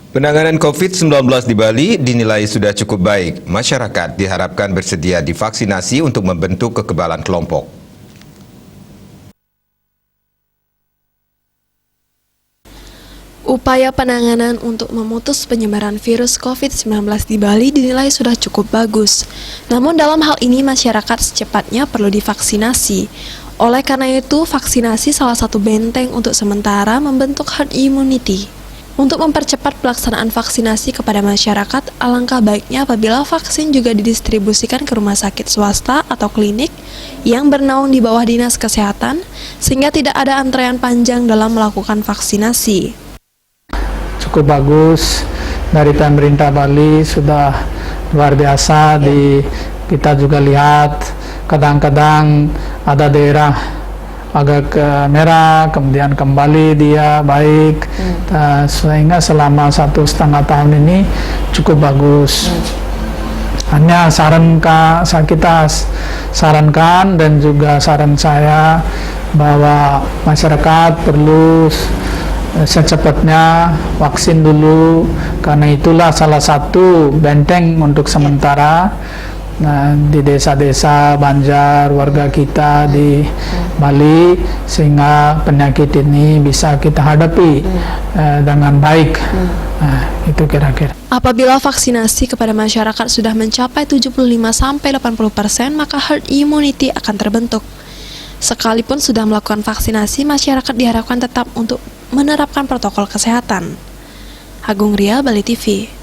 Penanganan COVID-19 di Bali dinilai sudah cukup baik. Masyarakat diharapkan bersedia divaksinasi untuk membentuk kekebalan kelompok. Upaya penanganan untuk memutus penyebaran virus COVID-19 di Bali dinilai sudah cukup bagus. Namun dalam hal ini masyarakat secepatnya perlu divaksinasi. Oleh karena itu, vaksinasi salah satu benteng untuk sementara membentuk herd immunity. Untuk mempercepat pelaksanaan vaksinasi kepada masyarakat, alangkah baiknya apabila vaksin juga didistribusikan ke rumah sakit swasta atau klinik yang bernaung di bawah Dinas Kesehatan, sehingga tidak ada antrean panjang dalam melakukan vaksinasi. Cukup bagus dari pemerintah Bali, sudah luar biasa. Kita juga lihat kadang-kadang ada daerah agak merah, kemudian kembali dia baik, sehingga selama 1,5 tahun ini cukup bagus. Hanya kita sarankan dan juga saran saya bahwa masyarakat perlu secepatnya vaksin dulu, karena itulah salah satu benteng untuk sementara. Nah, di desa-desa Banjar warga kita di Bali, sehingga penyakit ini bisa kita hadapi dengan baik. Nah, itu kira-kira. Apabila vaksinasi kepada masyarakat sudah mencapai 75-80%, maka herd immunity akan terbentuk. Sekalipun sudah melakukan vaksinasi, masyarakat diharapkan tetap untuk menerapkan protokol kesehatan. Agung Ria, Bali TV.